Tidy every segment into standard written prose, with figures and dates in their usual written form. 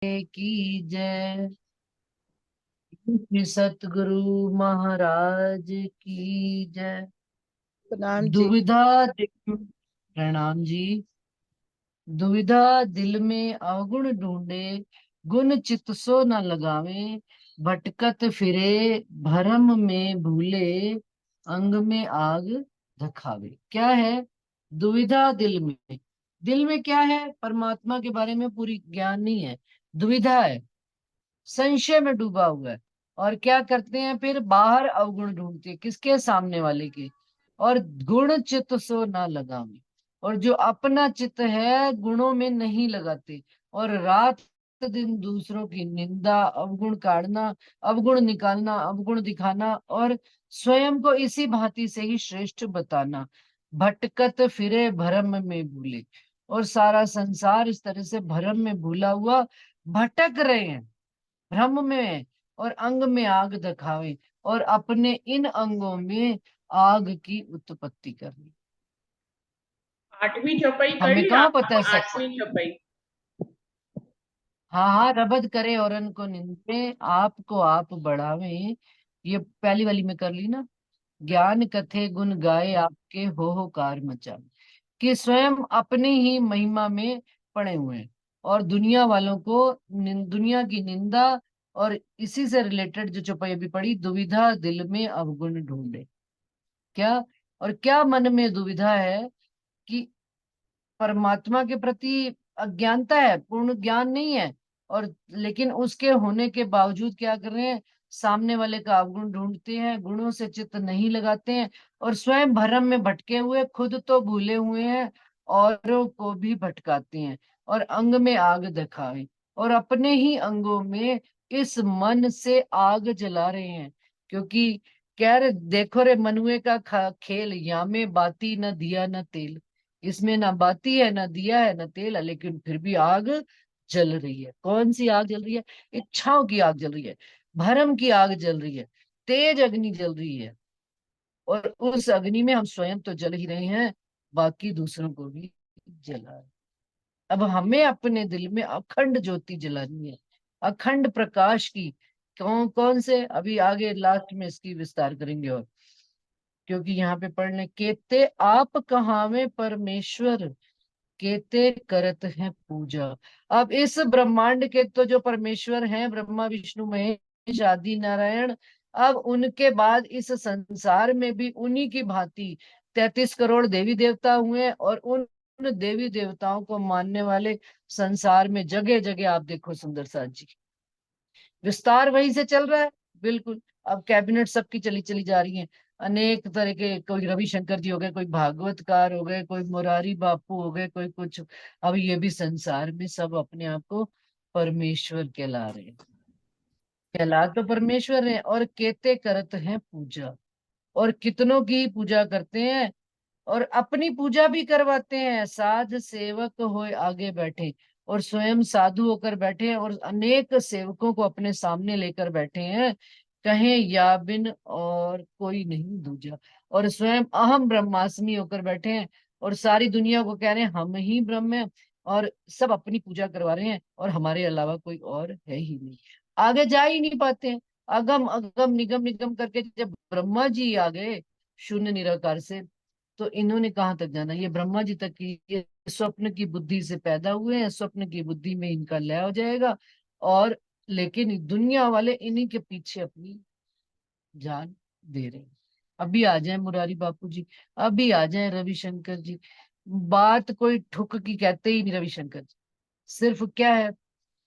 की जय। श्री सतगुरु महाराज की जय। प्रणाम जी। दुविधा प्रणाम जी। दुविधा दिल में अवगुण ढूंढे, गुण चित सो न लगावे। भटकत फिरे भरम में भूले, अंग में आग धखावे। क्या है? दुविधा दिल में क्या है? परमात्मा के बारे में पूरी ज्ञान नहीं है, दुविधा है, संशय में डूबा हुआ है। और क्या करते हैं फिर? बाहर अवगुण ढूंढते हैं, किसके? सामने वाले के। और गुण चित सो ना लगावे। और जो अपना चित है गुणों में नहीं लगाते, और रात दिन दूसरों की निंदा, अवगुण काढ़ना, अवगुण निकालना, अवगुण दिखाना, और स्वयं को इसी भांति से ही श्रेष्ठ बताना। भटकत फिरे भरम में भूले। और सारा संसार इस तरह से भरम में भूला हुआ भटक रहे हैं, भ्रम में, और अंग में आग दिखावे, और अपने इन अंगों में आग की उत्पत्ति करनी। आठवीं चौपाई कर हमें ली कहाँ पता आपने? है सब? आठवीं चौपाई। हाँ हाँ, रबद करे औरन को निंदे, आपको आप बढ़ावे। ये पहली वाली में कर ली ना। ज्ञान कथे गुण गाए, आपके हो कार मचा। कि स्वयं अपनी ही महिमा में पड़े हुए हैं, और दुनिया वालों को दुनिया की निंदा। और इसी से रिलेटेड जो चौपाई अभी पढ़ी, दुविधा दिल में अवगुण ढूंढे। क्या? और क्या मन में दुविधा है? कि परमात्मा के प्रति अज्ञानता है, पूर्ण ज्ञान नहीं है। और लेकिन उसके होने के बावजूद क्या कर रहे हैं? सामने वाले का अवगुण ढूंढते हैं, गुणों से चित्त नहीं लगाते हैं, और स्वयं भरम में भटके हुए, खुद तो भूले हुए हैं, औरों को भी भटकाते हैं। और अंग में आग दिखावे, और अपने ही अंगों में इस मन से आग जला रहे हैं। क्योंकि कह रहे, देखो रे मनुए का खेल, या में बाती न दिया न तेल। इसमें ना बाती है, ना दिया है, ना तेल है, लेकिन फिर भी आग जल रही है। कौन सी आग जल रही है? इच्छाओं की आग जल रही है, भरम की आग जल रही है, तेज अग्नि जल रही है। और उस अग्नि में हम स्वयं तो जल ही रहे हैं, बाकी दूसरों को भी जला है। अब हमें अपने दिल में अखंड ज्योति जलानी है, अखंड प्रकाश की। कौन कौन से? अभी आगे लास्ट में इसकी विस्तार करेंगे। और क्योंकि यहाँ पे पढ़ने, केते आप कहावे परमेश्वर, केते करत है पूजा। अब इस ब्रह्मांड के तो जो परमेश्वर हैं, ब्रह्मा विष्णु महेश आदि नारायण, अब उनके बाद इस संसार में भी उन्हीं की भांति 33 करोड़ देवी देवता हुए। और उन देवी देवताओं को मानने वाले संसार में जगह जगह आप देखो सुंदर साथ जी, विस्तार वहीं से चल रहा है। बिल्कुल। अब कैबिनेट सबकी चली चली जा रही है, अनेक तरह के, कोई रविशंकर जी हो गए, कोई भागवतकार हो गए, कोई मुरारी बापू हो गए, कोई कुछ। अब ये भी संसार में सब अपने आप को परमेश्वर कहला रहे हैं। कहला तो परमेश्वर है, और केते करत हैं पूजा। और कितनों की पूजा करते हैं, और अपनी पूजा भी करवाते हैं। साध सेवक होए आगे बैठे, और स्वयं साधु होकर बैठे हैं, और अनेक सेवकों को अपने सामने लेकर बैठे हैं। कहें या बिन और कोई नहीं दूजा। और स्वयं अहम ब्रह्मास्मि होकर बैठे हैं, और सारी दुनिया को कह रहे हैं हम ही ब्रह्म हैं। और सब अपनी पूजा करवा रहे हैं, और हमारे अलावा कोई और है ही नहीं। आगे जा ही नहीं पाते हैं। अगम अगम निगम निगम करके जब ब्रह्मा जी आ गए शून्य निराकार से, तो इन्होंने कहाँ तक जाना? ये ब्रह्मा जी तक की, ये स्वप्न की बुद्धि से पैदा हुए हैं, स्वप्न की बुद्धि में इनका लय हो जाएगा। और लेकिन दुनिया वाले इन्हीं के पीछे अपनी जान दे रहे हैं। अभी आ जाए मुरारी बापू जी, अभी आ जाए रविशंकर जी। बात कोई ठुक की कहते ही नहीं रविशंकर जी। सिर्फ क्या है,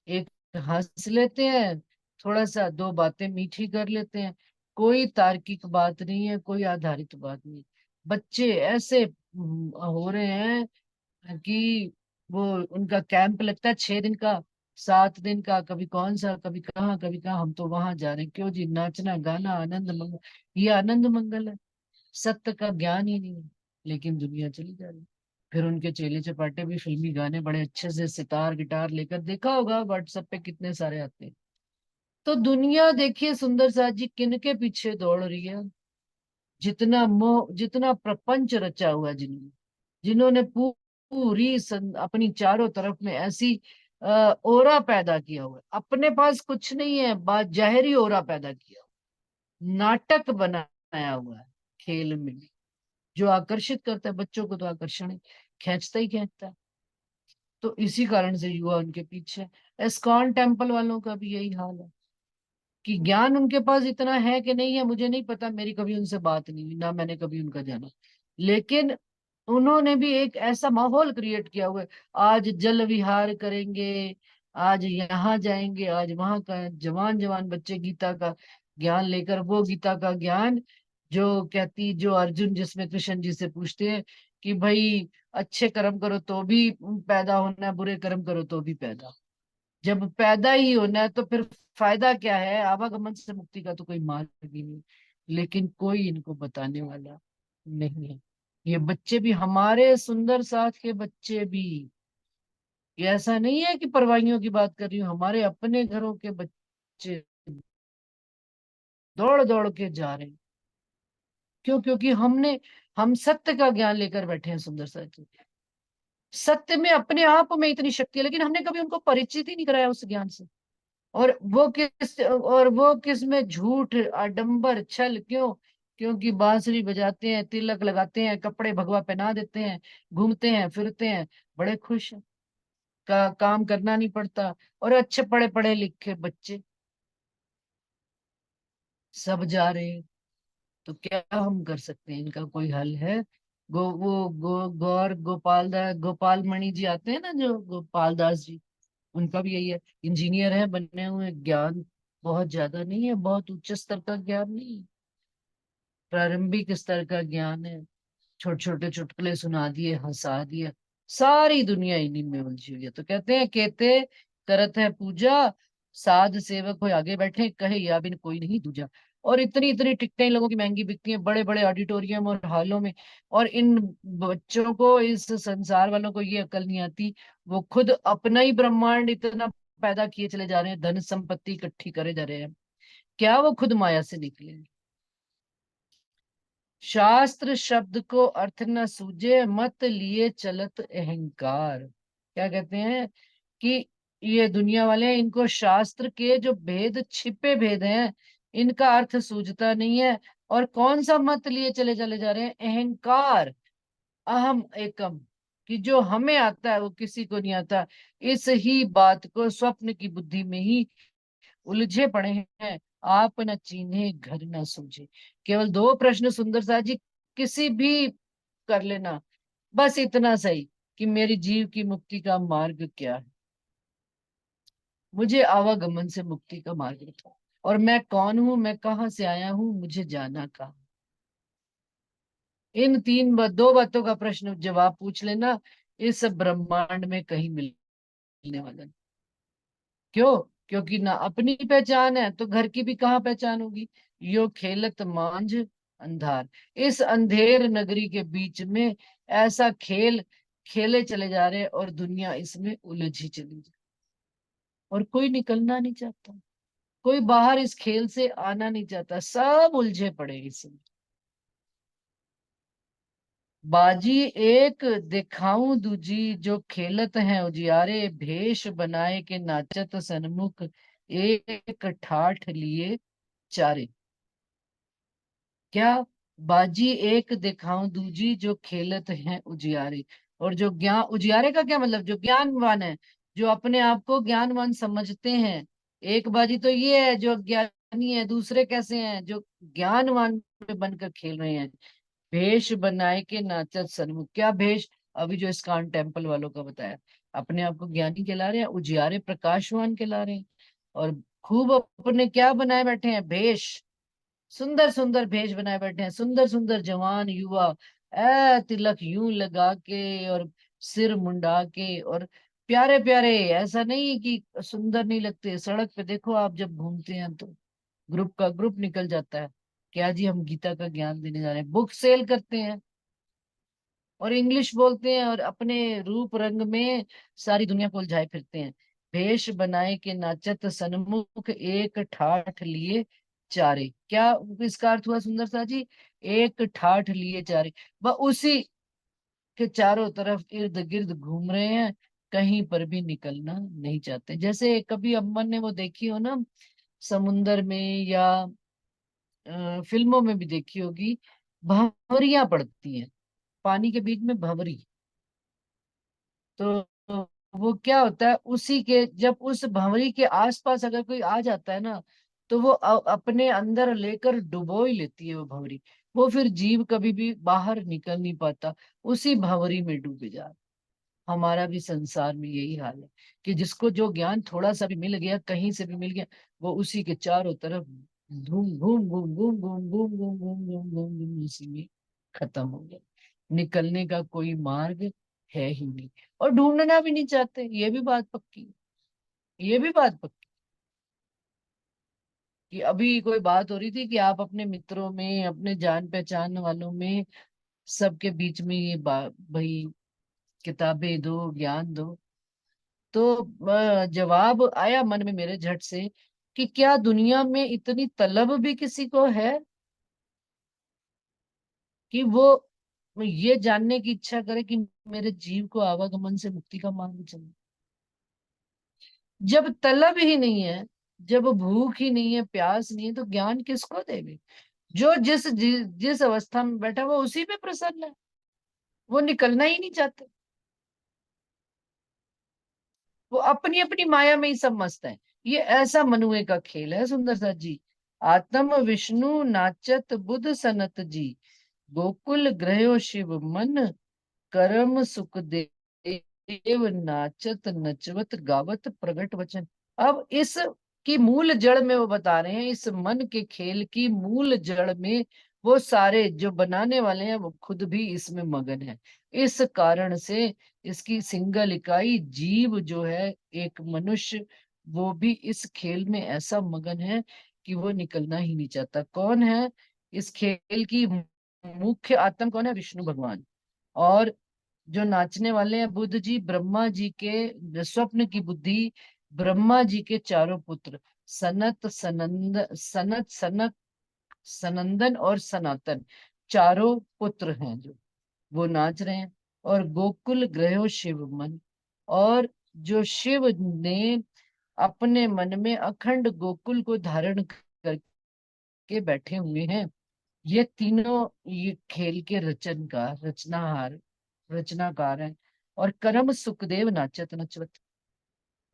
एक हंस लेते हैं, थोड़ा सा दो बातें मीठी कर लेते हैं। कोई तार्किक बात नहीं है, कोई आधारित बात नहीं। बच्चे ऐसे हो रहे हैं कि वो, उनका कैंप लगता है 6 दिन का, 7 दिन का, कभी कौन सा, कभी कहाँ, कभी कहाँ। हम तो वहां जा रहे हैं, क्यों जी? नाचना गाना आनंद मंगल। ये आनंद मंगल है, सत्य का ज्ञान ही नहीं है। लेकिन दुनिया चली जा रही है। फिर उनके चेले चपाटे भी फिल्मी गाने बड़े अच्छे से सितार गिटार लेकर, देखा होगा व्हाट्सएप पे कितने सारे आते हैं। तो दुनिया देखिए सुंदर साथ जी किन के पीछे दौड़ रही है। जितना मोह, जितना प्रपंच रचा हुआ है जिन्होंने, जिन्होंने पूरी अपनी चारों तरफ में ऐसी ओरा पैदा किया हुआ है, अपने पास कुछ नहीं है, बात जहरी ओरा पैदा किया हुआ, नाटक बनाया हुआ है खेल में भी, जो आकर्षित करता है बच्चों को, तो आकर्षण खींचता ही खींचता है। तो इसी कारण से युवा उनके पीछे। एस्कॉन टेम्पल वालों का भी यही हाल है कि ज्ञान उनके पास इतना है कि नहीं है मुझे नहीं पता, मेरी कभी उनसे बात नहीं हुई, ना मैंने कभी उनका जाना, लेकिन उन्होंने भी एक ऐसा माहौल क्रिएट किया हुआ है। आज जल विहार करेंगे, आज यहाँ जाएंगे, आज वहां का, जवान जवान बच्चे गीता का ज्ञान लेकर, वो गीता का ज्ञान जो कहती, जो अर्जुन जिसमें कृष्ण जी से पूछते हैं कि भाई अच्छे कर्म करो तो भी पैदा होना है, बुरे कर्म करो तो भी पैदा, जब पैदा ही होना है तो फिर फायदा क्या है, आवागमन से मुक्ति का तो कोई मार्ग ही नहीं। लेकिन कोई इनको बताने वाला नहीं है। ये बच्चे भी, हमारे सुंदर साथ के बच्चे भी, ये ऐसा नहीं है कि परवाइयों की बात कर रही हूँ, हमारे अपने घरों के बच्चे दौड़ दौड़ के जा रहे हैं। क्यों? क्योंकि हम सत्य का ज्ञान लेकर बैठे हैं सुंदर साथ जी। सत्य में अपने आप में इतनी शक्ति है, लेकिन हमने कभी उनको परिचित ही नहीं कराया उस ज्ञान से। और वो किस में झूठ, आडंबर, छल, क्यों? क्योंकि बांसुरी बजाते हैं, तिलक लगाते हैं, कपड़े भगवा पहना देते हैं, घूमते हैं फिरते हैं, बड़े खुश हैं, काम करना नहीं पड़ता। और अच्छे पढ़े पढ़े लिखे बच्चे सब जा रहे हैं। तो क्या हम कर सकते हैं? इनका कोई हल है? वो गौर गोपाल दास, गोपाल मणि जी आते हैं ना, जो गोपाल दास जी, उनका भी यही है, इंजीनियर है बने हुए, ज्ञान बहुत ज्यादा नहीं है, बहुत उच्च स्तर का ज्ञान नहीं है, प्रारंभिक स्तर का ज्ञान है। छोटे छोटे चुटकुले सुना दिए, हंसा दिया, सारी दुनिया इन्हीं में उलझी हुई है। तो कहते हैं, कहते करत है पूजा, साध सेवक हो आगे बैठे, कहे या बिन कोई नहीं दूजा। और इतनी इतनी टिकटें इन लोगों की महंगी बिकती हैं, बड़े बड़े ऑडिटोरियम और हॉलों में, और इन बच्चों को, इस संसार वालों को ये अकल नहीं आती, वो खुद अपना ही ब्रह्मांड इतना पैदा किए चले जा रहे हैं, धन संपत्ति इकट्ठी करे जा रहे हैं, क्या वो खुद माया से निकले? शास्त्र शब्द को अर्थ न सूझे, मत लिए चलत अहंकार। क्या कहते हैं कि ये दुनिया वाले हैं, इनको शास्त्र के जो भेद, छिपे भेद हैं, इनका अर्थ सूझता नहीं है। और कौन सा मत लिए चले चले जा रहे हैं? अहंकार, अहम एकम, कि जो हमें आता है वो किसी को नहीं आता। इस ही बात को स्वप्न की बुद्धि में ही उलझे पड़े हैं, आप न चीन्हे घर न सूझे। केवल दो प्रश्न सुंदर सा जी, किसी भी कर लेना, बस इतना सही कि मेरी जीव की मुक्ति का मार्ग क्या है, मुझे आवागमन से मुक्ति का मार्ग बताओ, और मैं कौन हूं, मैं कहाँ से आया हूं, मुझे जाना कहाँ। इन दो बातों का प्रश्न जवाब पूछ लेना, इस ब्रह्मांड में कहीं मिलने वाला नहीं। क्यों? क्योंकि ना अपनी पहचान है तो घर की भी कहाँ पहचान होगी। यो खेलत मांझ अंधार, इस अंधेर नगरी के बीच में ऐसा खेल खेले चले जा रहे हैं, और दुनिया इसमें उलझी चली जा, और कोई निकलना नहीं चाहता, कोई बाहर इस खेल से आना नहीं चाहता, सब उलझे पड़े इसमें। बाजी एक दिखाऊं दूजी, जो खेलत हैं उजियारे, भेष बनाए के नाचत सन्मुख, एक ठाठ लिए चारे। क्या? बाजी एक दिखाऊं दूजी, जो खेलत हैं उजियारे, और जो ज्ञान, उजियारे का क्या मतलब? जो ज्ञानवान है, जो अपने आप को ज्ञानवान समझते हैं। एक बाजी तो ये है जो ज्ञानी है, दूसरे कैसे हैं? जो ज्ञानवान में बनकर खेल रहे हैं। भेष बनाए के नाचत सन्मुख, क्या भेष? अभी जो इस्कॉन टेम्पल वालों का बताया, अपने आप को ज्ञानी कहला रहे हैं, उजियारे प्रकाशवान कहला रहे हैं, और खूब अपने क्या बनाए बैठे हैं? भेष, सुंदर सुंदर भेष बनाए बैठे हैं, सुंदर सुंदर जवान युवा, तिलक यूं लगा के, और सिर मुंडा के, और प्यारे प्यारे, ऐसा नहीं कि सुंदर नहीं लगते। सड़क पे देखो आप जब घूमते हैं तो ग्रुप का ग्रुप निकल जाता है, क्या जी हम गीता का ज्ञान देने जा रहे हैं, बुक सेल करते हैं, और इंग्लिश बोलते हैं, और अपने रूप रंग में सारी दुनिया को उलझाए फिरते हैं। भेष बनाए के नाचत सन्मुख, एक ठाठ लिए चारे। क्या इसका अर्थ हुआ सुंदर सा जी? एक ठाठ लिए चारे, वह उसी के चारों तरफ इर्द गिर्द घूम रहे हैं, कहीं पर भी निकलना नहीं चाहते। जैसे कभी अम्मन ने वो देखी हो ना, समुंदर में या फिल्मों में भी देखी होगी, भंवरियां पड़ती हैं पानी के बीच में, भंवरी। तो वो क्या होता है, उसी के जब उस भंवरी के आसपास अगर कोई आ जाता है ना, तो वो अपने अंदर लेकर डुबो ही लेती है वो भंवरी। वो फिर जीव कभी भी बाहर निकल नहीं पाता, उसी भंवरी में डूबे जा रहा। हमारा भी संसार में यही हाल है कि जिसको जो ज्ञान थोड़ा सा भी मिल गया, कहीं से भी मिल गया, वो उसी के चारों तरफ घूम घूम घूम घूम घूम घूम घूम घूम घूम घूम घूम उसी में खत्म हो गया। निकलने का कोई मार्ग है ही नहीं, और ढूंढना भी नहीं चाहते। ये भी बात पक्की है, ये भी बात पक्की। कि अभी कोई बात हो रही थी कि आप अपने मित्रों में, अपने जान पहचान वालों में, सबके बीच में ये भाई किताबें दो, ज्ञान दो। तो जवाब आया मन में मेरे झट से कि क्या दुनिया में इतनी तलब भी किसी को है कि वो ये जानने की इच्छा करे कि मेरे जीव को आवागमन से मुक्ति का मार्ग चाहिए। जब तलब ही नहीं है, जब भूख ही नहीं है, प्यास नहीं है, तो ज्ञान किसको देवे? जो जिस अवस्था में बैठा वो उसी पे प्रसन्न है, वो निकलना ही नहीं चाहते। वो अपनी अपनी माया में ही सब मस्त है। ये ऐसा मनुए का खेल है सुंदर सा जी। आत्म विष्णु नाचत बुध सनत जी, गोकुल ग्रहो शिव मन, करम सुख देव नाचत नचवत गावत प्रगट वचन। अब इस की मूल जड़ में वो बता रहे हैं, इस मन के खेल की मूल जड़ में वो सारे जो बनाने वाले हैं वो खुद भी इसमें मगन है। इस कारण से इसकी सिंगल इकाई जीव जो है, एक मनुष्य, वो भी इस खेल में ऐसा मगन है कि वो निकलना ही नहीं चाहता। कौन है इस खेल की मुख्य आत्मा? कौन है? विष्णु भगवान। और जो नाचने वाले हैं बुद्ध जी, ब्रह्मा जी के स्वप्न की बुद्धि, ब्रह्मा जी के चारों पुत्र, सनत सनंदन और सनातन, चारों पुत्र हैं जो वो नाच रहे हैं। और गोकुल ग्रहो शिव मन, और जो शिव ने अपने मन में अखंड गोकुल को धारण करके बैठे हुए हैं, ये तीनों ये खेल के रचनाकार हैं। और कर्म सुखदेव नाचत नचवत,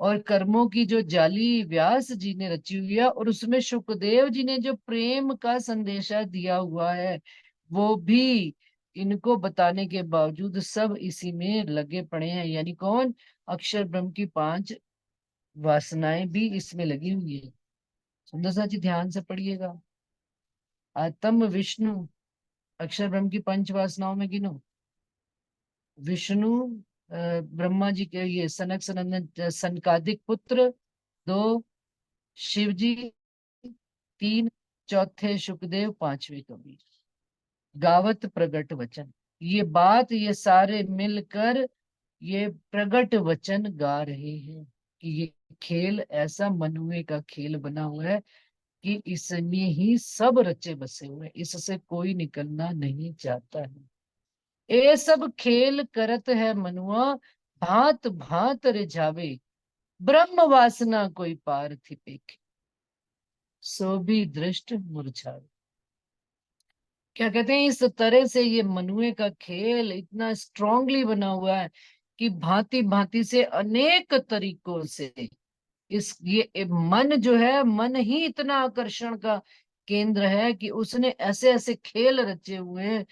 और कर्मों की जो जाली व्यास जी ने रची हुई है, और उसमें सुखदेव जी ने जो प्रेम का संदेशा दिया हुआ है, वो भी इनको बताने के बावजूद सब इसी में लगे पड़े हैं। यानी कौन? अक्षर ब्रह्म की 5 वासनाएं भी इसमें लगी हुई है। सुंदर सा जी ध्यान से पढ़िएगा। आत्म विष्णु, अक्षर ब्रह्म की 5 वासनाओं में गिनो। विष्णु, ब्रह्मा जी के ये सनक सनंदन सनकादिक पुत्र 2, शिव जी 3, चौथे सुखदेव, 5वें कबीर। गावत प्रगट वचन, ये बात ये सारे मिलकर ये प्रगट वचन गा रहे हैं कि ये खेल ऐसा मनुए का खेल बना हुआ है कि इसमें ही सब रचे बसे हुए हैं, इससे कोई निकलना नहीं चाहता है। ए सब खेल करत है मनुआ, भांत भांत रिझावे, ब्रह्म वासना कोई पार थी पेखे, सो भी दृष्ट मुरझावे। क्या कहते हैं, इस तरह से ये मनुए का खेल इतना स्ट्रांगली बना हुआ है कि भांति भांति से अनेक तरीकों से इस ये मन जो है, मन ही इतना आकर्षण का केंद्र है कि उसने ऐसे ऐसे खेल रचे हुए हैं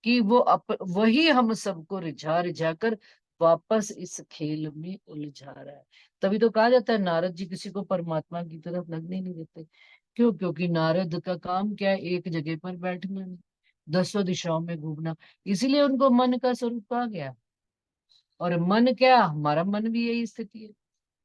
कि वो वही हम सबको रिझा रिझा कर वापस इस खेल में उलझा रहा है। तभी तो कहा जाता है नारद जी किसी को परमात्मा की तरफ लगने नहीं देते। क्यों? क्योंकि नारद का काम क्या है? एक जगह पर बैठना नहीं, दसों दिशाओं में घूमना। इसीलिए उनको मन का स्वरूप कहा गया। और मन क्या, हमारा मन भी यही स्थिति है,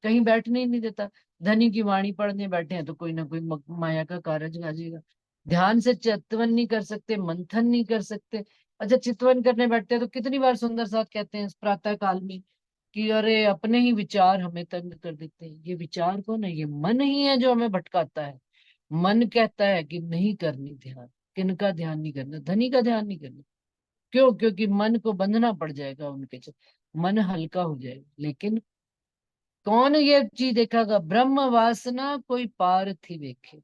कहीं बैठने ही नहीं देता। धनी की वाणी पढ़ने बैठे हैं तो कोई ना कोई माया का कारज गाजेगा। ध्यान से चितवन नहीं कर सकते, मंथन नहीं कर सकते। अच्छा, चितवन करने बैठते हैं तो कितनी बार सुंदर साथ कहते हैं इस प्रातः काल में कि अरे अपने ही विचार हमें तंग कर देते हैं। ये विचार कौन है? ये मन ही है जो हमें भटकाता है। मन कहता है कि नहीं करनी ध्यान। किनका ध्यान नहीं करना? धनी का ध्यान नहीं करना। क्यों? क्योंकि मन को बंधना पड़ जाएगा उनके मन हल्का हो जाएगा। लेकिन कौन ये चीज देखेगा? ब्रह्म वासना कोई पार थी देखे,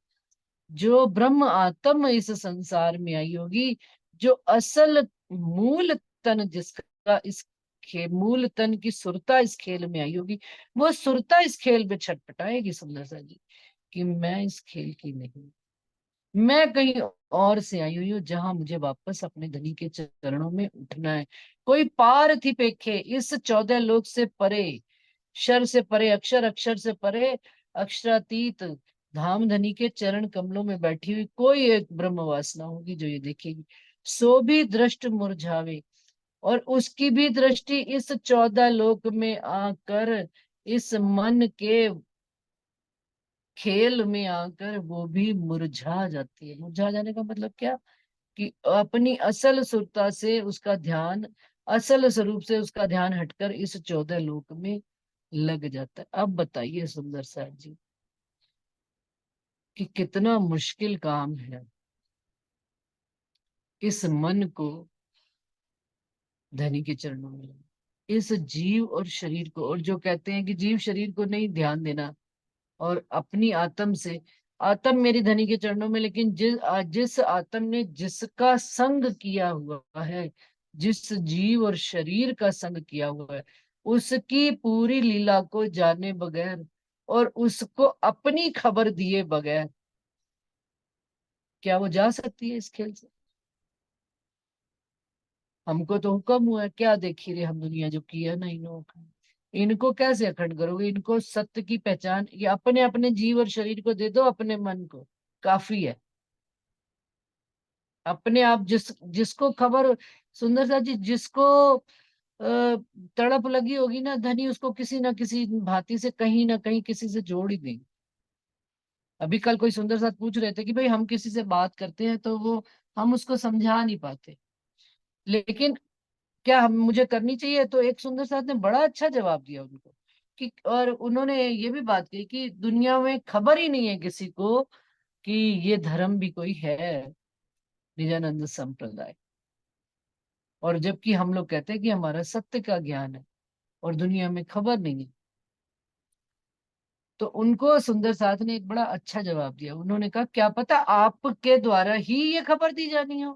जो ब्रह्म आत्म इस संसार में आई होगी, जो असल मूल तन जिसका इस मूल तन की सुरता इस खेल में आई होगी, वो सुरता इस खेल में छटपटाएगी सुंदर सा जी, कि मैं इस खेल की नहीं, मैं कहीं और से आई हुई हूँ, जहां मुझे वापस अपने धनी के चरणों में उठना है। कोई पार थी पेखे इस 14 लोक से परे, शर से परे, अक्षर अक्षर से परे, अक्षरातीत धाम धनी के चरण कमलों में बैठी हुई कोई एक ब्रह्म वासना होगी जो ये देखेगी। सो भी दृष्ट मुरझावे, और उसकी भी दृष्टि इस 14 लोक में आकर, इस मन के खेल में आकर वो भी मुरझा जाती है। मुरझा जाने का मतलब क्या? कि अपनी असल सुरता से उसका ध्यान, असल स्वरूप से उसका ध्यान हटकर इस 14 लोक में लग जाता है। अब बताइए सुंदर साहब जी, कि कितना मुश्किल काम है इस मन को धनी के चरणों में लाना। इस जीव और शरीर को, और जो कहते हैं कि जीव शरीर को नहीं ध्यान देना, और अपनी आत्म से, आत्म मेरी धनी के चरणों में, लेकिन जिस आत्म ने जिसका संग किया हुआ है, जिस जीव और शरीर का संग किया हुआ है, उसकी पूरी लीला को जाने बगैर और उसको अपनी खबर दिए बगैर क्या वो जा सकती है इस खेल से? हमको तो हुक्म हुआ है, क्या देखी रे हम दुनिया जो किया ना इन लोगों का। इनको कैसे अखंड करोगे? इनको सत्य की पहचान ये अपने अपने जीव और शरीर को दे दो, अपने मन को काफी है। अपने आप जिसको खबर, सुंदर सा जी, जिसको तड़प लगी होगी ना धनी, उसको किसी ना किसी भांति से कहीं ना कहीं किसी से जोड़ ही देंगे। अभी कल कोई सुंदर साथ पूछ रहे थे कि भाई हम किसी से बात करते हैं तो वो हम उसको समझा नहीं पाते, लेकिन क्या हम मुझे करनी चाहिए? तो एक सुंदर साथ ने बड़ा अच्छा जवाब दिया उनको, कि और उन्होंने ये भी बात कही कि दुनिया में खबर ही नहीं है किसी को कि ये धर्म भी कोई है, निजानंद संप्रदाय। और जबकि हम लोग कहते हैं कि हमारा सत्य का ज्ञान है और दुनिया में खबर नहीं है। तो उनको सुंदर साथ ने एक बड़ा अच्छा जवाब दिया। उन्होंने कहा क्या पता आपके द्वारा ही ये खबर दी जानी हो।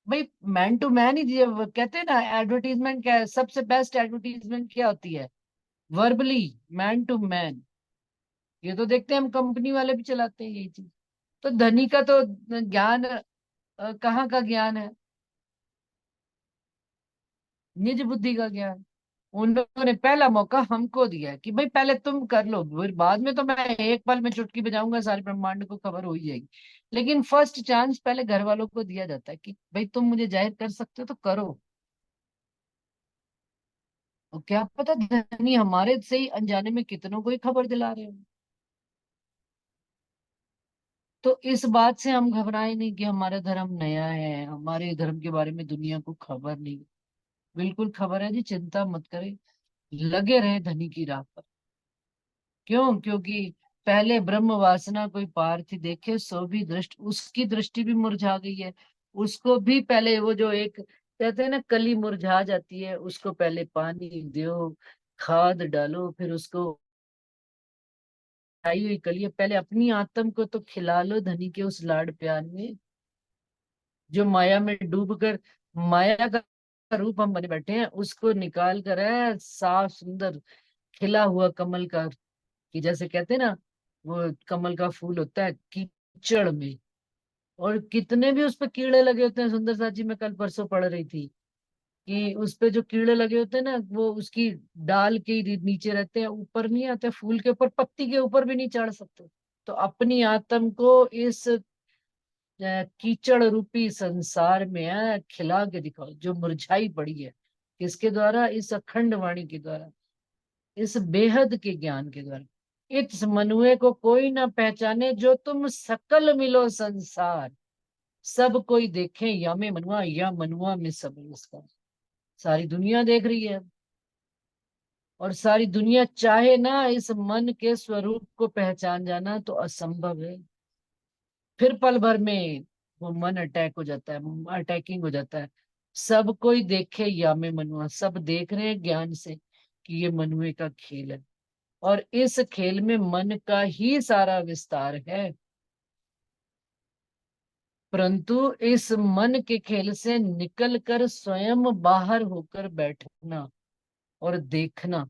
भाई मैन टू मैन ही दिया, वो कहते हैं ना एडवर्टीजमेंट क्या है, सबसे बेस्ट एडवर्टीजमेंट क्या होती है? Verbally, man to man. ये तो देखते हैं हम, कंपनी वाले भी चलाते हैं यही चीज। तो धनी का तो ज्ञान कहाँ का ज्ञान है? निज बुद्धि का ज्ञान। उन्होंने पहला मौका हमको दिया है कि भाई पहले तुम कर लो, फिर बाद में तो मैं एक पल में चुटकी बजाऊंगा, सारे ब्रह्मांड को खबर हो ही जाएगी। लेकिन फर्स्ट चांस पहले घर वालों को दिया जाता है कि भाई तुम मुझे जाहिर कर सकते हो तो करो। और क्या पता धनी हमारे से ही अनजाने में कितनों को ही खबर दिला रहे हो। तो इस बात से हम घबराए नहीं कि हमारा धर्म नया है, हमारे धर्म के बारे में दुनिया को खबर नहीं। बिल्कुल खबर है जी, चिंता मत करें, लगे रहे धनी की राह पर। क्यों? क्योंकि पहले ब्रह्म वासना कोई पार थी देखे, सो भी दृष्ट, उसकी दृष्टि भी मुरझा गई है। उसको भी पहले वो जो एक कहते हैं ना कली मुरझा जाती है, उसको पहले पानी दो, खाद डालो, फिर उसको आई हुई कली है, पहले अपनी आत्म को तो खिला लो धनी के उस लाड प्यार में, जो माया में डूब कर माया का रूप हम बने बैठे हैं, उसको निकाल कर है साफ सुंदर खिला हुआ कमल का, कि जैसे कहते हैं ना वो कमल का फूल होता है कीचड़ में, और कितने भी उस पे कीड़े लगे होते हैं। सुंदर सा जी मैं कल परसों पढ़ रही थी कि उस पे जो कीड़े लगे होते हैं ना, वो उसकी डाल के ही नीचे रहते हैं, ऊपर नहीं आते, फूल के ऊपर पत्ती के ऊपर भी नहीं चढ़ सकते। तो अपनी आत्म को इस कीचड़ रूपी संसार में है खिला के दिखाओ, जो मुरझाई पड़ी है। किसके द्वारा? इस अखंड वाणी के द्वारा, इस बेहद के ज्ञान के द्वारा। इस मनुए को कोई ना पहचाने, जो तुम सकल मिलो संसार, सब कोई देखे या में मनुआ, या मनुआ में सब इसका। सारी दुनिया देख रही है, और सारी दुनिया चाहे ना इस मन के स्वरूप को पहचान जाना तो असंभव है। फिर पल भर में वो मन अटैक हो जाता है, अटैकिंग हो जाता है। सब कोई देखे या में मनुआ, सब देख रहे हैं ज्ञान से कि ये मनुए का खेल है। और इस खेल में मन का ही सारा विस्तार है। परंतु इस मन के खेल से निकलकर स्वयं बाहर होकर बैठना और देखना,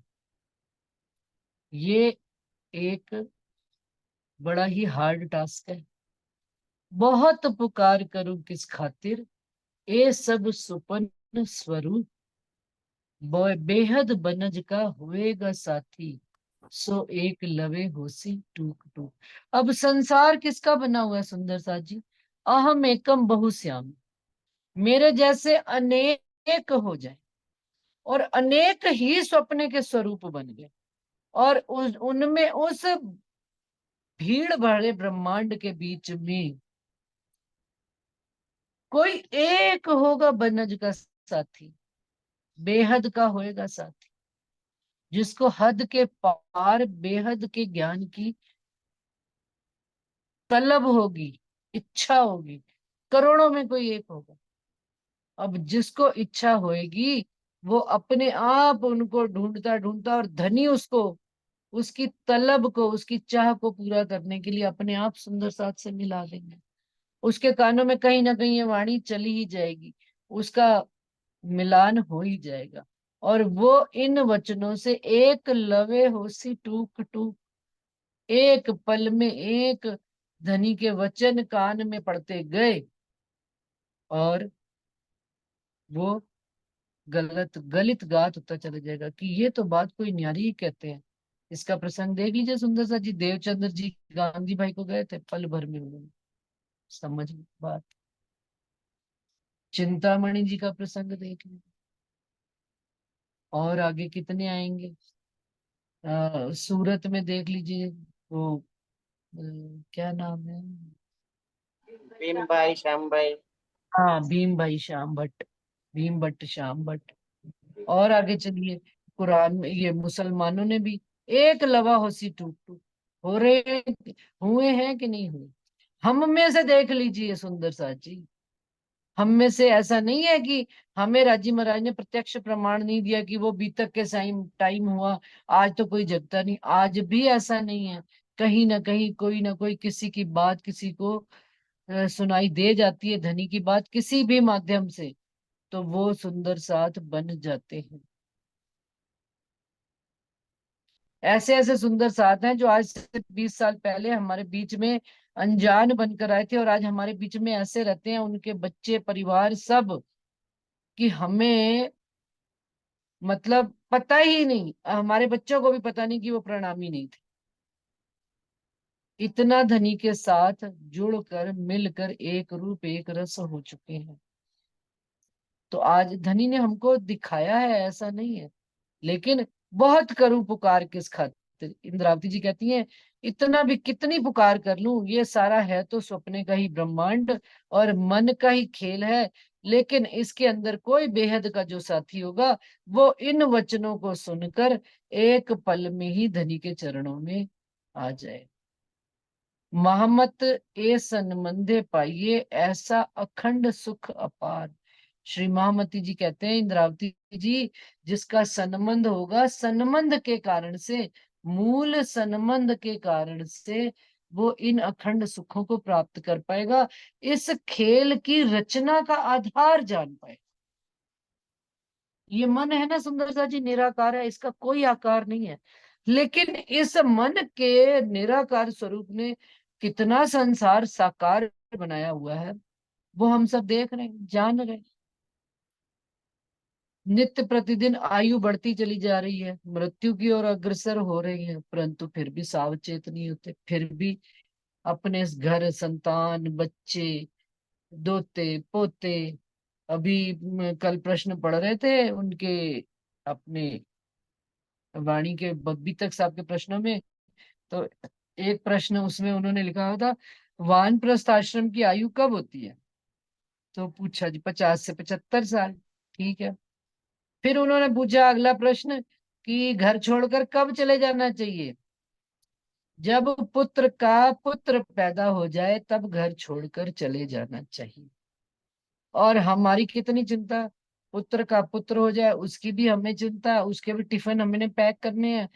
ये एक बड़ा ही हार्ड टास्क है। बहुत पुकार करूं किस खातिर, ए सब सुपन स्वरूप, बेहद बनज का होएगा साथी, सो एक लवे होसी टूक टूक। अब संसार किसका बना हुआ है सुंदर साथ जी? अहम एकम बहुश्याम, मेरे जैसे अनेक हो जाए और अनेक ही स्वप्न के स्वरूप बन गए, और उनमें उस भीड़ भरे ब्रह्मांड के बीच में कोई एक होगा बनज का साथी, बेहद का होएगा साथी, जिसको हद के पार बेहद के ज्ञान की तलब होगी, इच्छा होगी। करोड़ों में कोई एक होगा। अब जिसको इच्छा होएगी वो अपने आप उनको ढूंढता ढूंढता, और धनी उसको, उसकी तलब को, उसकी चाह को पूरा करने के लिए अपने आप सुंदर साथ से मिला देंगे। उसके कानों में कहीं ना कहीं ये वाणी चली ही जाएगी, उसका मिलान हो ही जाएगा, और वो इन वचनों से एक लवे होसी टूक टूक, एक पल में एक धनी के वचन कान में पड़ते गए, और वो गलत गलित गात होता चला जाएगा कि ये तो बात कोई न्यारी ही कहते हैं। इसका प्रसंग देख लीजिए सुंदर सा जी, देवचंद्र जी गांधी भाई को गए थे, पल भर में उन्होंने समझ बात। चिंतामणि जी का प्रसंग देख लीजिए, और आगे कितने आएंगे। सूरत में देख लीजिए, वो क्या नाम है, भीम भाई श्याम भाई। हाँ भीम भाई श्याम भट्ट, भीम भट्ट श्याम भट्ट। और आगे चलिए, कुरान में ये मुसलमानों ने भी एक लवा होसी टूक टूक हो रहे, हुए हैं कि नहीं हुए। हम में से देख लीजिए सुंदर साथ जी, हम में से ऐसा नहीं है कि हमें राजी महाराज ने प्रत्यक्ष प्रमाण नहीं दिया कि वो बीतक के टाइम टाइम हुआ, आज तो कोई जगता नहीं। आज भी ऐसा नहीं है, कहीं ना कहीं कोई ना कोई किसी की बात किसी को सुनाई दे जाती है, धनी की बात किसी भी माध्यम से, तो वो सुंदर साथ बन जाते हैं। ऐसे ऐसे सुंदर साथ हैं जो आज से 20 साल पहले हमारे बीच में अनजान बनकर आए थे, और आज हमारे बीच में ऐसे रहते हैं, उनके बच्चे परिवार सब, कि हमें मतलब पता ही नहीं, हमारे बच्चों को भी पता नहीं कि वो प्रणामी नहीं थे। इतना धनी के साथ जुड़कर मिलकर एक रूप एक रस हो चुके हैं। तो आज धनी ने हमको दिखाया है, ऐसा नहीं है, लेकिन बहुत करूं पुकार किस खातिर। इंद्रावती जी कहती हैं, इतना भी कितनी पुकार कर लूं, ये सारा है तो सपने का ही ब्रह्मांड और मन का ही खेल है, लेकिन इसके अंदर कोई बेहद का जो साथी होगा, वो इन वचनों को सुनकर एक पल में ही धनी के चरणों में आ जाए। महमत ए संबंधे पाइए, ऐसा अखंड सुख अपार। श्री महामती जी कहते हैं, इंद्रावती जी, जिसका संबंध होगा, संबंध के कारण से, मूल संबंध के कारण से वो इन अखंड सुखों को प्राप्त कर पाएगा, इस खेल की रचना का आधार जान पाएगा। ये मन है ना सुंदर सा जी, निराकार है, इसका कोई आकार नहीं है, लेकिन इस मन के निराकार स्वरूप ने कितना संसार साकार बनाया हुआ है, वो हम सब देख रहे हैं, जान रहे हैं। नित्य प्रतिदिन आयु बढ़ती चली जा रही है, मृत्यु की ओर अग्रसर हो रही है, परंतु फिर भी सावचेत नहीं होते, फिर भी अपने इस घर, संतान, बच्चे, दोते पोते। अभी कल प्रश्न पढ़ रहे थे उनके, अपने वाणी के बब्बी तक साहब के प्रश्नों में, तो एक प्रश्न उसमें उन्होंने लिखा हुआ था, वानप्रस्थ आश्रम की आयु कब होती है? तो पूछा जी 50 से 75 साल। ठीक है। फिर उन्होंने पूछा अगला प्रश्न कि घर छोड़कर कब चले जाना चाहिए? जब पुत्र का पुत्र पैदा हो जाए तब घर छोड़कर चले जाना चाहिए। और हमारी कितनी चिंता, पुत्र का पुत्र हो जाए उसकी भी हमें चिंता, उसके भी टिफिन हमने पैक करने हैं,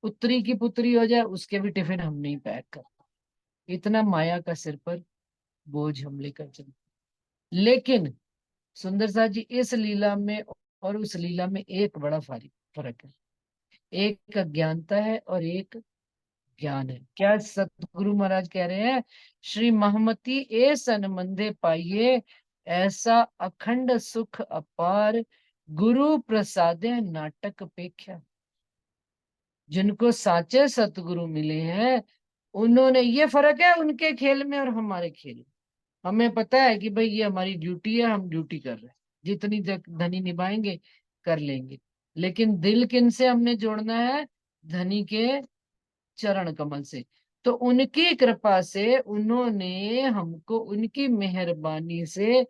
पुत्री की पुत्री हो जाए उसके भी टिफिन हम नहीं पैक करते। इतना माया का सिर पर बोझ हम लेकर चलते। लेकिन सुंदर साथ जी इस लीला में और उस लीला में एक बड़ा फर्क है। एक अज्ञानता है और एक ज्ञान है। क्या सतगुरु महाराज कह रहे हैं? श्री महमति ए सनमंदे पाइये, ऐसा अखंड सुख अपार, गुरु प्रसादे नाटक पेख्या। जिनको साचे सतगुरु मिले हैं उन्होंने, ये फर्क है उनके खेल में और हमारे खेल में। हमें पता है कि भाई ये हमारी ड्यूटी है, हम ड्यूटी कर रहे हैं, जितनी धनी निभाएंगे कर लेंगे। लेकिन दिल किन से हमने जोड़ना है? धनी के चरण कमल से। तो उनकी कृपा से, उन्होंने हमको, उनकी मेहरबानी से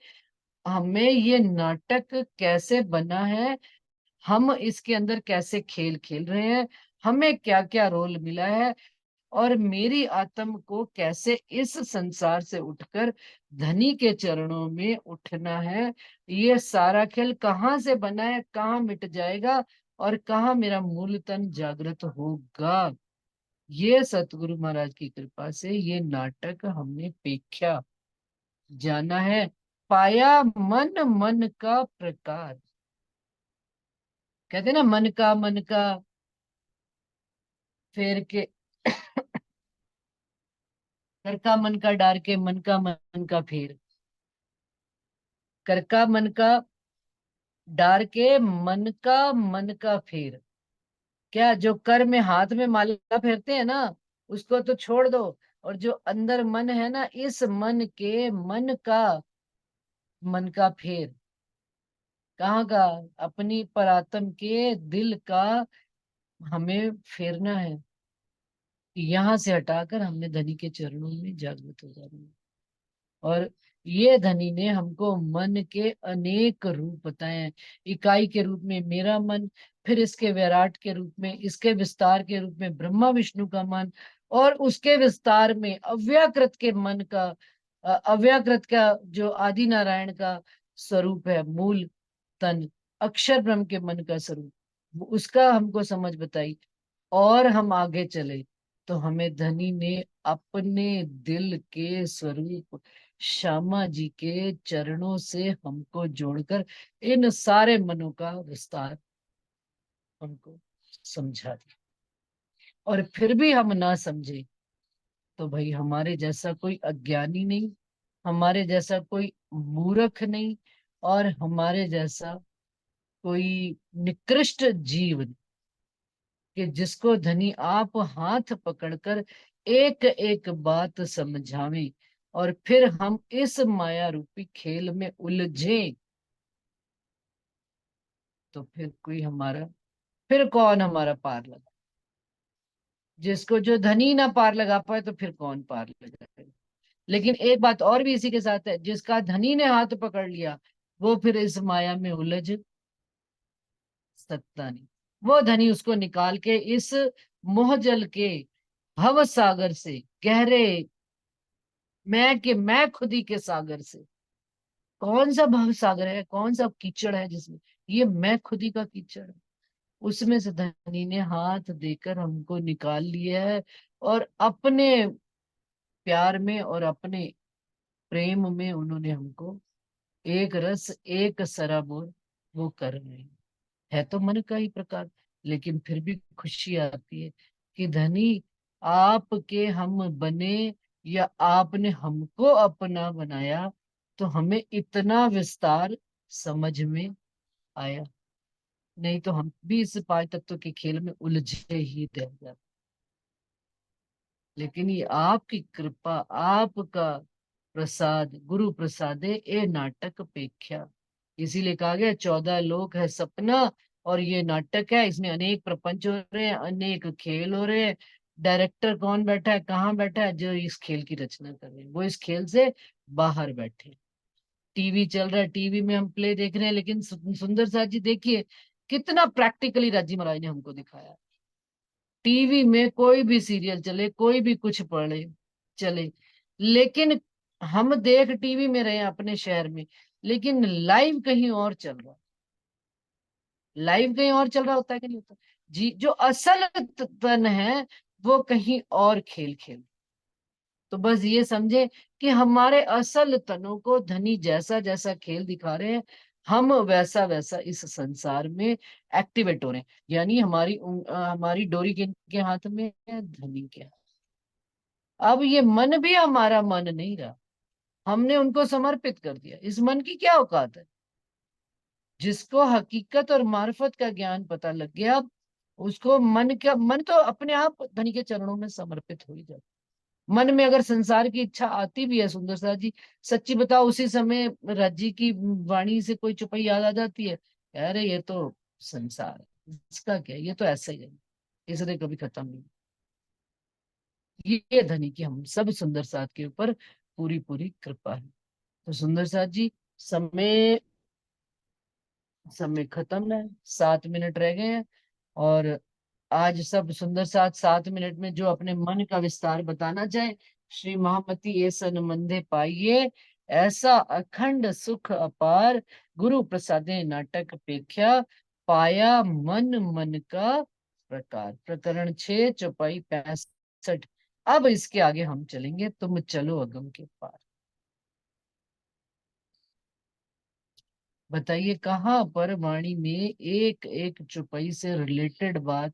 हमें ये नाटक कैसे बना है, हम इसके अंदर कैसे खेल खेल रहे हैं, हमें क्या क्या रोल मिला है, और मेरी आत्म को कैसे इस संसार से उठकर धनी के चरणों में उठना है। ये सारा खेल कहाँ से बना है, कहाँ मिट जाएगा और कहाँ मेरा मूल तन जागृत होगा। ये सतगुरु महाराज की कृपा से ये नाटक हमने पेख्या, जाना है, पाया मन मन का प्रकार। कहते ना मन का फेर के कर का मन का डार के मन का फेर, कर का मन का डार के मन का फेर। क्या जो कर में हाथ में माला फेरते हैं ना, उसको तो छोड़ दो, और जो अंदर मन है ना, इस मन के मन का फेर कहाँ का? अपनी परात्म के दिल का हमें फेरना है। यहाँ से हटाकर हमने धनी के चरणों में जागृत हो जाना है। और ये धनी ने हमको मन के अनेक रूप बताए हैं। इकाई के रूप में मेरा मन, फिर इसके विराट के रूप में, इसके विस्तार के रूप में ब्रह्मा विष्णु का मन, और उसके विस्तार में अव्याकृत के मन का, अव्याकृत का जो आदि नारायण का स्वरूप है, मूल तन अक्षर ब्रह्म के मन का स्वरूप, उसका हमको समझ बताई। और हम आगे चले तो हमें धनी ने अपने दिल के स्वरूप श्यामा जी के चरणों से हमको जोड़कर इन सारे मनों का विस्तार हमको समझा दिया। और फिर भी हम ना समझे तो भाई हमारे जैसा कोई अज्ञानी नहीं, हमारे जैसा कोई मूर्ख नहीं, और हमारे जैसा कोई निकृष्ट जीव नहीं, कि जिसको धनी आप हाथ पकड़कर एक एक बात समझावें और फिर हम इस माया रूपी खेल में उलझे, तो फिर कोई हमारा, फिर कौन हमारा पार लगा? जिसको जो धनी ना पार लगा पाए तो फिर कौन पार लगाएगा? लेकिन एक बात और भी इसी के साथ है, जिसका धनी ने हाथ पकड़ लिया वो फिर इस माया में उलझ सकता नहीं। वो धनी उसको निकाल के इस मोहजल के भव सागर से, गहरे मैं खुदी के सागर से, कौन सा भव सागर है, कौन सा कीचड़ है जिसमें, ये मैं खुदी का कीचड़ है, उसमें से धनी ने हाथ देकर हमको निकाल लिया है। और अपने प्यार में और अपने प्रेम में उन्होंने हमको एक रस एक सराबोर वो कर रहे हैं। है तो मन का ही प्रकार, लेकिन फिर भी खुशी आती है कि धनी आपके हम बने, या आपने हमको अपना बनाया, तो हमें इतना विस्तार समझ में आया। नहीं तो हम भी इस पांच तत्व के खेल में उलझे ही रह जाते। लेकिन ये आपकी कृपा, आपका प्रसाद, गुरु प्रसादे ए नाटक पेख्या। इसीलिए कहा गया 14 लोक है सपना, और ये नाटक है, इसमें अनेक प्रपंच हो रहे हैं, अनेक खेल हो रहे हैं। डायरेक्टर कौन बैठा है, कहाँ बैठा है? जो इस खेल की रचना कर रहे हैं वो इस खेल से बाहर बैठे। टीवी चल रहा है, टीवी में हम प्ले देख रहे हैं, लेकिन सुंदर साथ जी देखिए कितना प्रैक्टिकली राजी महाराज ने हमको दिखाया। टीवी में कोई भी सीरियल चले, कोई भी कुछ पढ़े चले, लेकिन हम देख टीवी में रहे हैं अपने शहर में, लेकिन लाइव कहीं और चल रहा है। लाइव कहीं और चल रहा होता है कि नहीं होता? जी, जो असल तन है वो कहीं और खेल खेल। तो बस ये समझे कि हमारे असल तनों को धनी जैसा जैसा खेल दिखा रहे हैं, हम वैसा वैसा इस संसार में एक्टिवेट हो रहे हैं। यानी हमारी डोरी किनके हाथ में है? धनी के हाथ। अब ये मन भी हमारा मन नहीं रहा, हमने उनको समर्पित कर दिया। इस मन की क्या औकात है? जिसको हकीकत और मार्फत का ज्ञान पता लग गया, उसको मन तो अपने आप धनी के चरणों में समर्पित हो ही जाता। मन में अगर संसार की इच्छा आती भी है, सुंदर साथ जी, सच्ची बताओ, उसी समय राज्य की वाणी से कोई चुपई याद आ जाती है, अरे ये तो संसार है, इसका क्या, ये तो ऐसा ही है, इसने कभी खत्म नहीं। ये धनी की हम सब सुंदर साथ के ऊपर पूरी पूरी कृपा है। तो सुंदर साथ जी, समय समय खत्म है, 7 मिनट रह गए हैं। और आज सब सुंदर साथ 7 मिनट में जो अपने मन का विस्तार बताना चाहे, श्री महामती ऐसन मंदे पाइये, ऐसा अखंड सुख अपार, गुरु प्रसादे नाटक पेख्या, पाया मन मन का प्रकार। प्रकरण 6 चौपाई 65। अब इसके आगे हम चलेंगे, तुम चलो अगम के पार। बताइए कहाँ पर वाणी में एक एक चौपाई से रिलेटेड बात,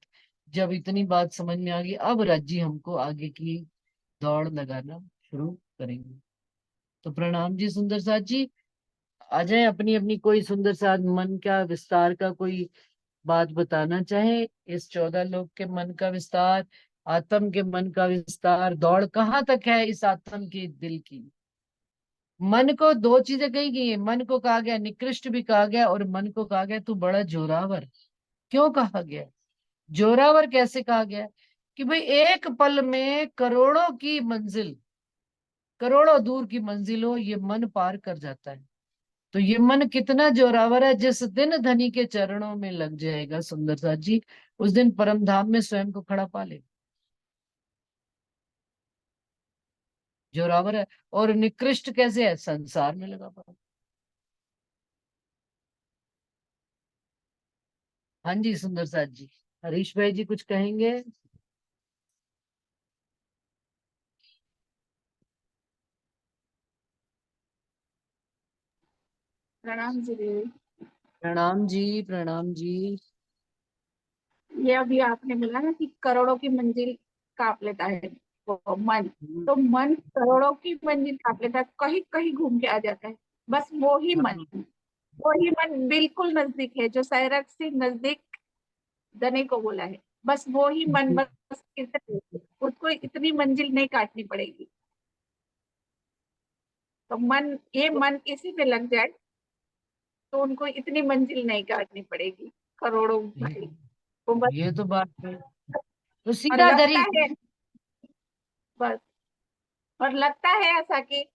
जब इतनी बात समझ में आ गई, अब राज्य हमको आगे की दौड़ लगाना शुरू करेंगे। तो प्रणाम जी सुंदर साथ जी, आ जाए, अपनी अपनी कोई सुंदर साथ मन का विस्तार का कोई बात बताना चाहे। इस 14 लोग के मन का विस्तार, आत्म के मन का विस्तार, दौड़ कहाँ तक है इस आत्म के दिल की। मन को दो चीजें कही गई है, मन को कहा गया निकृष्ट भी कहा गया, और मन को कहा गया तू बड़ा जोरावर। क्यों कहा गया जोरावर? कैसे कहा गया? कि भाई एक पल में करोड़ों की मंजिल, करोड़ों दूर की मंजिल हो, ये मन पार कर जाता है। तो ये मन कितना जोरावर है, जिस दिन धनी के चरणों में लग जाएगा सुंदर साथ जी, उस दिन परम धाम में स्वयं को खड़ा पा लेगा। जोरावर है। और निकृष्ट कैसे है? संसार में लगा पड़ा। हाँ जी सुंदर साथ जी, हरीश भाई जी कुछ कहेंगे? प्रणाम जी देवी। प्रणाम जी, प्रणाम जी। ये अभी आपने बोला ना कि करोड़ों की मंजिल काप लेता है वो मन, हम्म, तो मन करोड़ों की मंजिल काप लेता है, कहीं कहीं घूम के आ जाता है। बस हाँ, वो ही मन बिल्कुल नजदीक है, जो सैरक से नजदीक दने को बोला है। बस वो ही मन, बस उसको इतनी मंजिल नहीं काटनी पड़ेगी। तो ये मन इसी पे लग जाए तो उनको इतनी मंजिल नहीं काटनी पड़ेगी, करोड़ों भाई। वो बस, ये तो बात है। तो और सीधा लगता दरी। है, बस, और लगता है ऐसा कि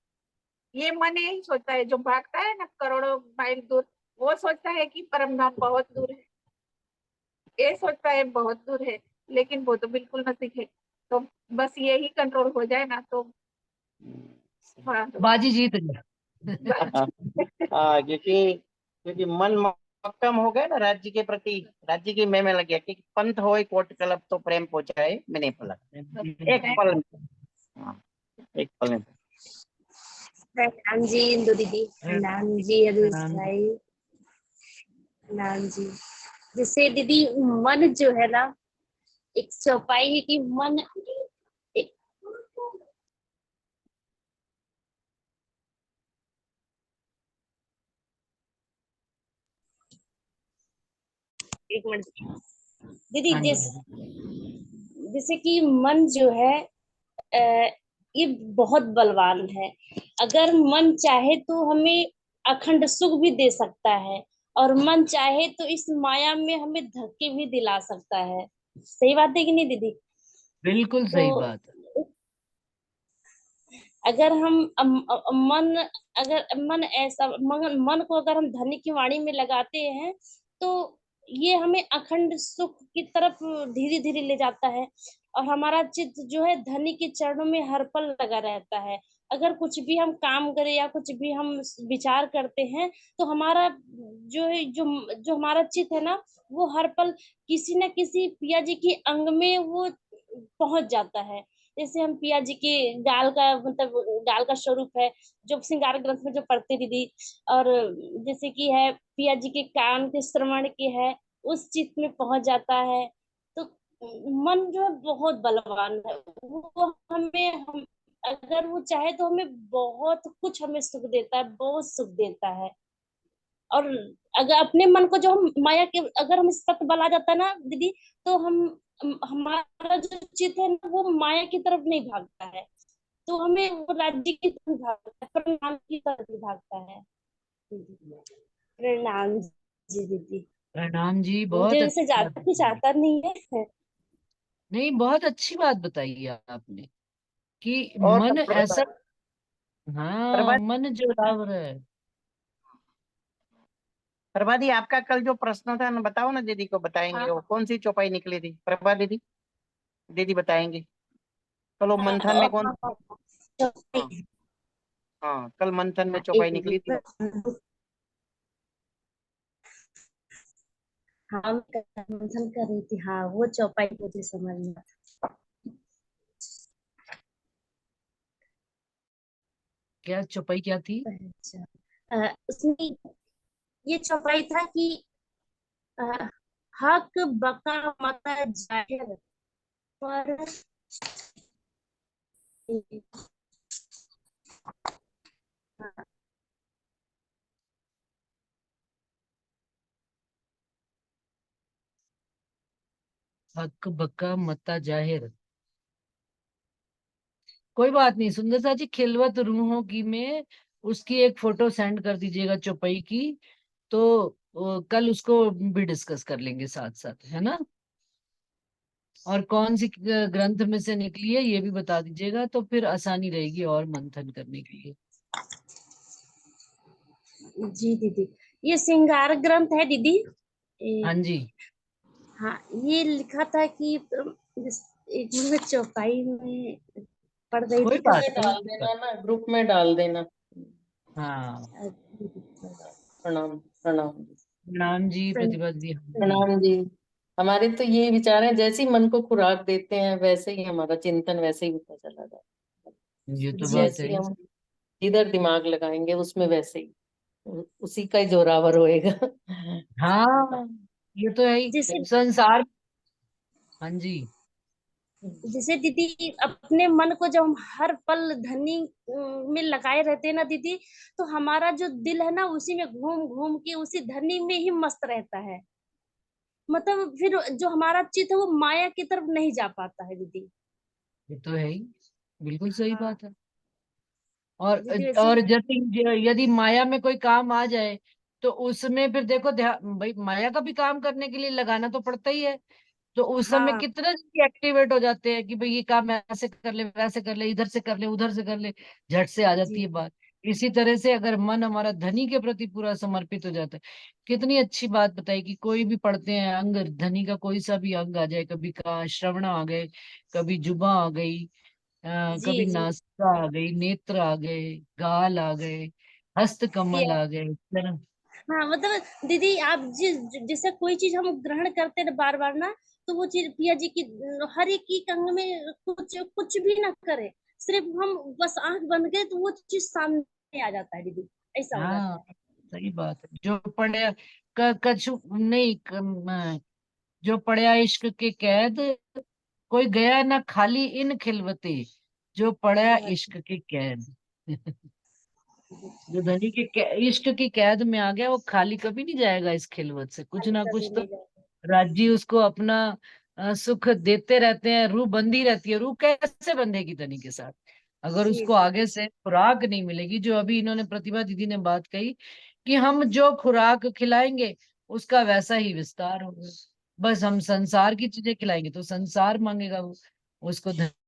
ये मन यही सोचता है, जो भागता है ना करोड़ों माइल दूर, वो सोचता है कि परम धाम बहुत दूर है, ये सोचता है बहुत दूर है, लेकिन वो तो बिल्कुल नजदीक है। तो बस यही कंट्रोल हो जाए ना तो हाँ, तो बाजी जीत गया। बस। हाँ, क्योंकि क्योंकि मन मक्कम हो गया ना राज्य के प्रति, राज्य की मैं लग गया कि पंथ होए कोट कलप तो प्रेम पहुंचाए मैंने फलक। एक पल में, हाँ, एक पल में। प्रणाम जी इंदु दीदी, प्रणाम जी हरीश प्रणाम। भाई, प्रणाम जी। जैसे दीदी मन जो है ना, एक चौपाई है कि मन एक, एक मिनट दीदी, हाँ जी। जैसे कि मन जो है अ, ये बहुत बलवान है। अगर मन चाहे तो हमें अखंड सुख भी दे सकता है, और मन चाहे तो इस माया में हमें धक्के भी दिला सकता है। सही बात है कि नहीं दीदी? बिल्कुल तो सही बात है। अगर हम मन, अगर मन ऐसा मन को अगर हम धनी की वाणी में लगाते हैं, तो ये हमें अखंड सुख की तरफ धीरे धीरे ले जाता है। और हमारा चित्त जो है धनी के चरणों में हर पल लगा रहता है। अगर कुछ भी हम काम करें या कुछ भी हम विचार करते हैं तो हमारा जो है जो हमारा चित्त है ना, वो हर पल किसी न किसी पिया जी के अंग में वो पहुंच जाता है। जैसे हम पिया जी के गाल का मतलब गाल का स्वरूप है जो श्रृंगार ग्रंथ में जो पढ़ते दीदी, और जैसे कि है पिया जी के कान के श्रवण के है, उस चित्त में पहुंच जाता है। तो मन जो है बहुत बलवान है, वो हम अगर वो चाहे तो हमें बहुत कुछ हमें सुख देता है, बहुत सुख देता है। और अगर अपने मन को जो हम माया के अगर हम सत बल आ जाता है ना दीदी, तो हमारा जो चित्त है ना वो माया की तरफ नहीं भागता है, तो हमें वो राज्य की तरफ भागता है, परिणाम की तरफ भागता है। प्रणाम जी दीदी। प्रणाम जी, बहुत मुझे इससे अच्छी बात ज्यादा कुछ बताई। आता नहीं है। नहीं, बहुत अच्छी बात बताई है आपने कि और मन सब ऐसा, हाँ, प्रभा मन जो रावर है। प्रभा दी, आपका कल जो प्रश्न था ना, बताओ ना, दीदी को बताएंगे। हाँ। वो कौन सी चौपाई निकली थी प्रभा दीदी? दीदी बताएंगे कल वो मंथन में कौन। हाँ, हाँ, कल मंथन में एक चौपाई निकली थी। मिनट। हाँ मैं मंथन कर रही थी, हाँ वो चौपाई मुझे समझ में क्या चौपाई क्या थी? अच्छा। उसमें ये चौपाई था कि अ, हक बका मता जाहिर पर हक बका मता जाहिर। कोई बात नहीं सुंदर सा जी, खिलवत रूहों की में उसकी एक फोटो सेंड कर दीजिएगा चौपाई की। तो कल उसको भी डिस्कस कर लेंगे साथ साथ, है ना। और कौन सी ग्रंथ में से निकली है ये भी बता दीजिएगा, तो फिर आसानी रहेगी और मंथन करने के लिए। जी दीदी, ये श्रृंगार ग्रंथ है दीदी। हाँ ए, जी। हाँ ये लिखा था कि एक मिनट चौपाई में पढ़ रही कोई थी तो बात नहीं, डाल देना ना, ग्रुप में डाल देना। हाँ। प्रणाम प्रणाम। प्रणाम जी प्रण- प्रतिभा जी। प्रण- प्रणाम जी। हमारे तो ये विचार है, जैसे ही मन को खुराक देते हैं वैसे ही हमारा चिंतन वैसे ही होता चला जाता ये तो है। बात जैसे है ही ही। हम इधर दिमाग लगाएंगे उसमें वैसे ही उसी का ही जोरावर होएगा। हाँ, ये तो है ही जैसे संसार। हाँ जी। जैसे दीदी अपने मन को जब हम हर पल धनी में लगाए रहते हैं ना दीदी, तो हमारा जो दिल है ना उसी में घूम घूम के उसी धनी में ही मस्त रहता है। मतलब फिर जो हमारा चित्त है वो माया की तरफ नहीं जा पाता है दीदी। ये तो है ही, बिल्कुल सही हाँ बात है। और दीदी वैसे जैसे यदि माया में कोई काम आ जाए तो उसमें फिर देखो भाई माया का भी काम करने के लिए लगाना तो पड़ता ही है। तो उस समय हाँ कितने एक्टिवेट हो जाते हैं कि भाई ये काम ऐसे कर ले, वैसे कर ले, इधर से कर ले, उधर से कर ले, झट से आ जाती है जी बात। इसी तरह से अगर मन हमारा धनी के प्रति पूरा समर्पित हो जाता है, कितनी अच्छी बात बताई कि कोई भी पढ़ते हैं अंग, धनी का कोई सा भी अंग आ जाए, कभी का श्रवण आ गए, कभी जुबा आ गई, जी कभी जी नासिका आ गई, नेत्र आ गए, गाल आ गए, हस्त कमल आ गए, हाँ मतलब दीदी आप जैसे कोई चीज हम ग्रहण करते हैं बार बार ना, तो वो चीज पिया जी की हर एक की अंग में कुछ कुछ भी ना करे, सिर्फ हम बस आंख बंद करें तो वो चीज सामने आ जाता है दीदी, ऐसा हो हाँ जाता है। सही बात है। जो पढ़े कछु नहीं जो पढ़या इश्क के कैद, कोई गया ना खाली इन खिलवते, जो पढ़या बहुत इश्क के कैद। जो धनी के इश्क की कैद में आ गया वो खाली कभी नहीं जाएगा इस खिलवत से, कुछ खाली ना कभी कुछ तो नहीं जाता। राज्य उसको अपना सुख देते रहते हैं। रूह बंधी रहती है, रूह कैसे बंधेगी धनी के साथ अगर जी उसको जी आगे से खुराक नहीं मिलेगी। जो अभी इन्होंने प्रतिभा दीदी ने बात कही कि हम जो खुराक खिलाएंगे उसका वैसा ही विस्तार होगा। बस हम संसार की चीजें खिलाएंगे तो संसार मांगेगा वो, उसको